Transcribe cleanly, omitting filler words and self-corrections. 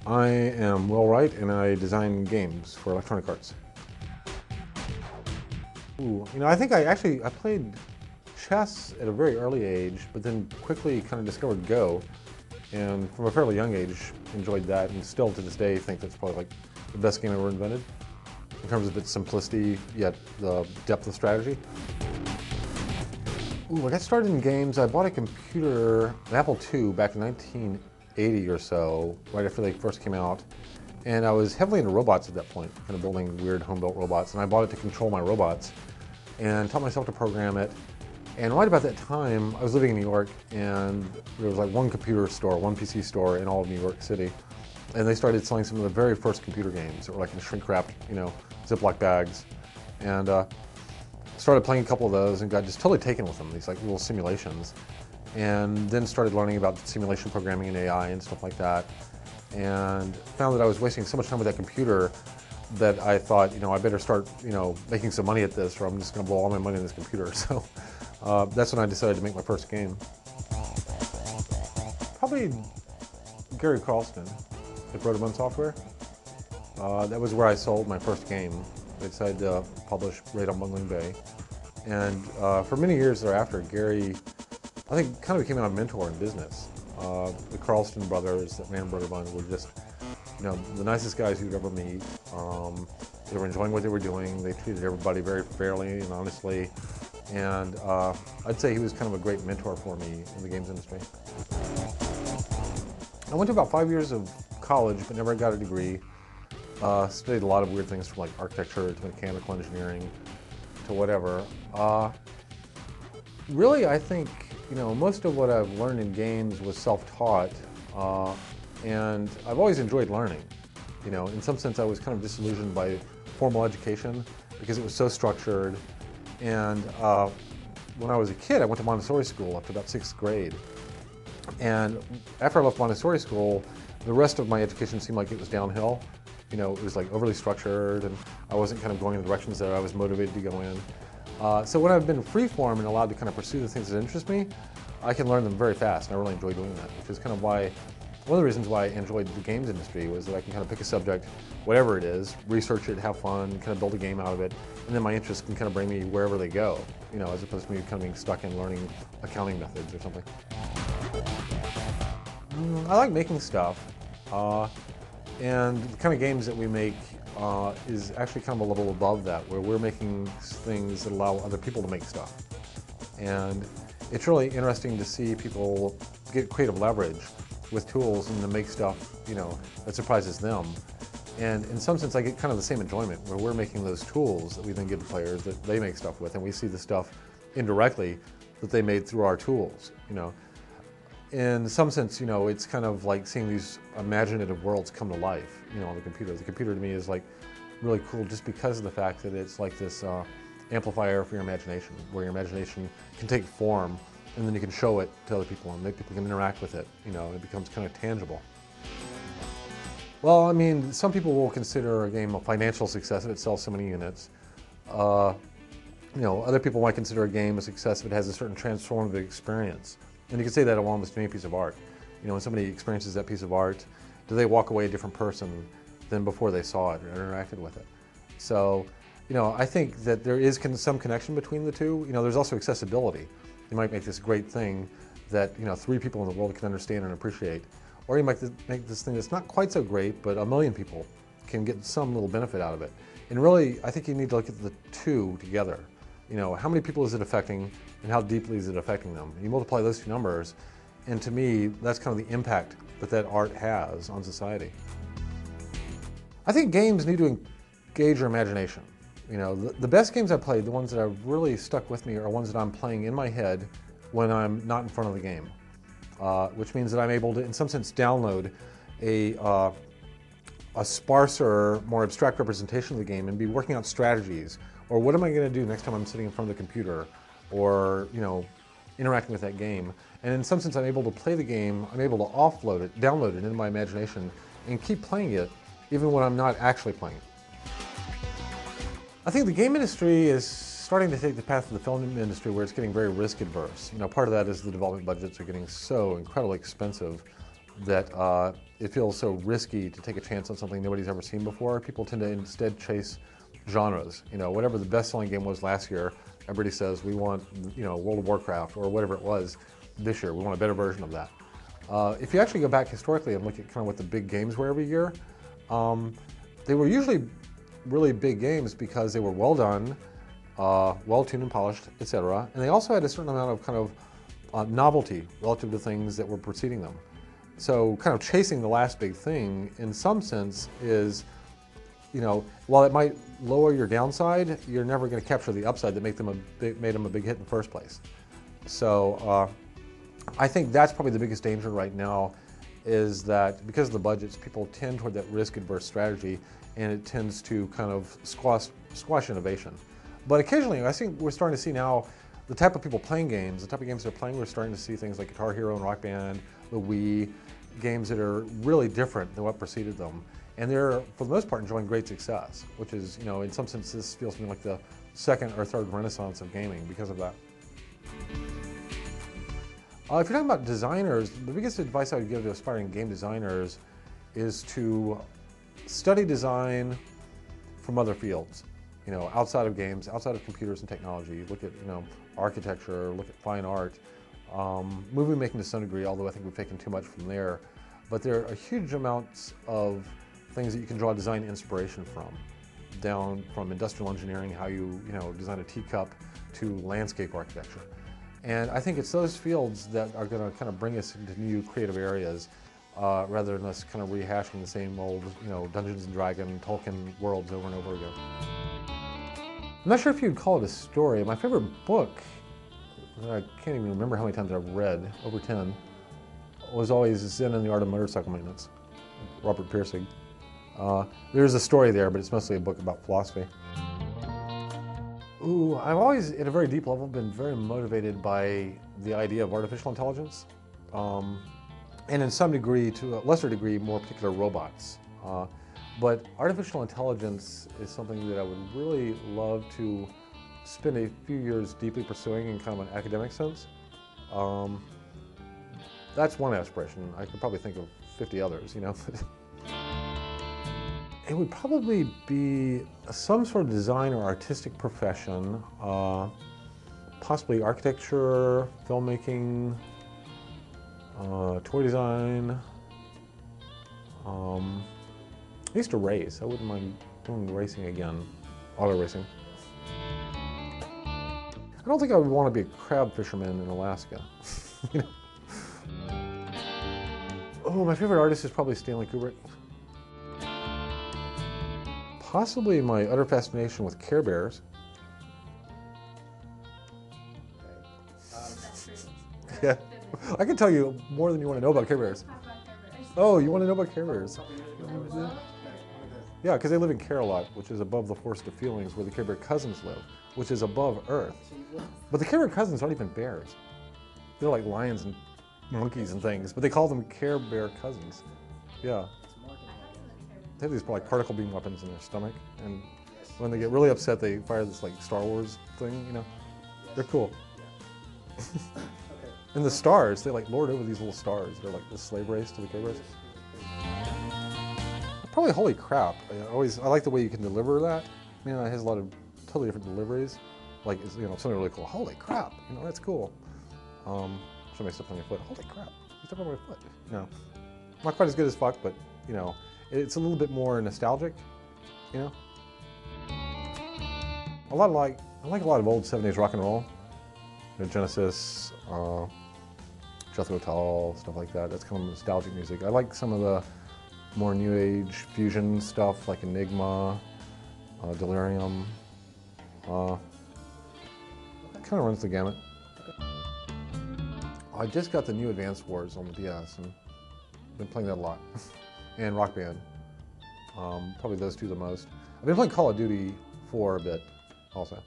I am Wright, and I design games for Electronic Arts. I think I played chess at a very early age, but then quickly kind of discovered Go, and from a fairly young age enjoyed that, and still to this day think that's probably like the best game ever invented in terms of its simplicity, yet the depth of strategy. I got started in games. I bought a computer, an Apple II, back in 1980 or so, right after they first came out. And I was heavily into robots at that point, kind of building weird home-built robots. And I bought it to control my robots and taught myself to program it. And right about that time, I was living in New York, and there was like one computer store, one PC store in all of New York City. And they started selling some of the very first computer games that were like in shrink-wrapped, Ziploc bags. And started playing a couple of those and got just totally taken with them, these like little simulations. And then started learning about simulation programming and AI and stuff like that. And found that I was wasting so much time with that computer that I thought, I better start, making some money at this, or I'm just going to blow all my money on this computer. So that's when I decided to make my first game. Probably Gary Carlston at Broderbund Software. That was where I sold my first game. I decided to publish Wright on Bungling Bay. And for many years thereafter, Gary, I think, kind of became my mentor in business. The Carlston brothers that ran Broderbund were just, the nicest guys you'd ever meet. They were enjoying what they were doing. They treated everybody very fairly and honestly. And I'd say he was kind of a great mentor for me in the games industry. I went to about 5 years of college, but never got a degree. Studied a lot of weird things from like architecture to mechanical engineering to whatever. Really, I think, most of what I've learned in games was self-taught, and I've always enjoyed learning. In some sense I was kind of disillusioned by formal education because it was so structured. And when I was a kid, I went to Montessori school up to about 6th grade. And after I left Montessori school, the rest of my education seemed like it was downhill. It was like overly structured, and I wasn't kind of going in the directions that I was motivated to go in. So when I've been freeform and allowed to kind of pursue the things that interest me, I can learn them very fast, and I really enjoy doing that, which is kind of why, one of the reasons why I enjoyed the games industry was that I can kind of pick a subject, whatever it is, research it, have fun, kind of build a game out of it, and then my interests can kind of bring me wherever they go, as opposed to me kind of being stuck in learning accounting methods or something. I like making stuff. And the kind of games that we make is actually kind of a level above that, where we're making things that allow other people to make stuff. And it's really interesting to see people get creative leverage with tools and to make stuff, that surprises them. And in some sense, I get kind of the same enjoyment, where we're making those tools that we then give to players that they make stuff with, and we see the stuff indirectly that they made through our tools, In some sense, it's kind of like seeing these imaginative worlds come to life, on the computer. The computer to me is like really cool just because of the fact that it's like this amplifier for your imagination, where your imagination can take form and then you can show it to other people and people can interact with it, it becomes kind of tangible. Well, some people will consider a game a financial success if it sells so many units. Other people might consider a game a success if it has a certain transformative experience. And you can say that of almost any piece of art. When somebody experiences that piece of art, do they walk away a different person than before they saw it or interacted with it? So, I think that there is some connection between the two. There's also accessibility. You might make this great thing that, 3 people in the world can understand and appreciate. Or you might make this thing that's not quite so great, but 1 million people can get some little benefit out of it. And really, I think you need to look at the two together. How many people is it affecting and how deeply is it affecting them? You multiply those two numbers, and to me, that's kind of the impact that art has on society. I think games need to engage your imagination. The best games I've played, the ones that have really stuck with me, are ones that I'm playing in my head when I'm not in front of the game, which means that I'm able to, in some sense, download a sparser, more abstract representation of the game and be working out strategies. Or what am I going to do next time I'm sitting in front of the computer, or interacting with that game? And in some sense, I'm able to play the game. I'm able to offload it, download it into my imagination, and keep playing it even when I'm not actually playing it. I think the game industry is starting to take the path of the film industry, where it's getting very risk adverse. Part of that is the development budgets are getting so incredibly expensive that it feels so risky to take a chance on something nobody's ever seen before. People tend to instead chase genres. You know, whatever the best-selling game was last year, everybody says we want, you know, World of Warcraft or whatever it was this year. We want a better version of that. If you actually go back historically and look at kind of what the big games were every year, they were usually really big games because they were well done, well-tuned and polished, etc. And they also had a certain amount of kind of novelty relative to things that were preceding them. So kind of chasing the last big thing, in some sense, is, you know, while it might lower your downside, you're never going to capture the upside that made them a big hit in the first place. So I think that's probably the biggest danger right now, is that because of the budgets, people tend toward that risk-adverse strategy, and it tends to kind of squash innovation. But occasionally, I think we're starting to see now the type of people playing games, the type of games they're playing, we're starting to see things like Guitar Hero and Rock Band, the Wii, games that are really different than what preceded them. And they're, for the most part, enjoying great success, which is, you know, in some sense, this feels to me like the second or third renaissance of gaming because of that. If you're talking about designers, the biggest advice I would give to aspiring game designers is to study design from other fields. You know, outside of games, outside of computers and technology. Look at, you know, architecture, look at fine art, movie making to some degree, although I think we've taken too much from there. But there are huge amounts of things that you can draw design inspiration from, down from industrial engineering, how you design a teacup, to landscape architecture. And I think it's those fields that are going to kind of bring us into new creative areas, rather than us kind of rehashing the same old, you know, Dungeons and Dragons, Tolkien worlds over and over again. I'm not sure if you'd call it a story. My favorite book, I can't even remember how many times I've read, over 10, was always Zen and the Art of Motorcycle Maintenance, Robert Pirsig. There's a story there, but it's mostly a book about philosophy. Ooh, I've always, at a very deep level, been very motivated by the idea of artificial intelligence, and in some degree, to a lesser degree, more particular robots. But artificial intelligence is something that I would really love to spend a few years deeply pursuing in kind of an academic sense. That's one aspiration. I could probably think of 50 others, you know. It would probably be some sort of design or artistic profession, possibly architecture, filmmaking, toy design. I used to race. I wouldn't mind doing racing again, auto racing. I don't think I would want to be a crab fisherman in Alaska. You know? Oh, my favorite artist is probably Stanley Kubrick. Possibly my utter fascination with Care Bears. Yeah, I can tell you more than you want to know about Care Bears. Oh, you want to know about Care Bears? Yeah, because they live in Care-a-Lot, which is above the forest of feelings, where the Care Bear cousins live, which is above Earth. But the Care Bear cousins aren't even bears. They're like lions and monkeys and things, but they call them Care Bear cousins. Yeah. They have these like particle beam weapons in their stomach, and when they get really upset, they fire this like Star Wars thing, you know? They're cool. And the stars, they like lord over these little stars. They're like the slave race to the Care Bears. Probably Holy Crap. I like the way you can deliver that. I mean, it has a lot of totally different deliveries. Like, you know, something really cool. Holy crap, you know, that's cool. Somebody stepped on your foot. Holy crap, you stepped on my foot. You know, not quite as good as fuck, but you know, it's a little bit more nostalgic. You know, I like a lot of old '70s rock and roll. You know, Genesis, Jethro Tull, stuff like that. That's kind of nostalgic music. I like some of the more new age fusion stuff like Enigma, Delirium. It kind of runs the gamut. I just got the new Advance Wars on the DS and been playing that a lot. And Rock Band. Probably those two the most. I've been playing Call of Duty 4 a bit also.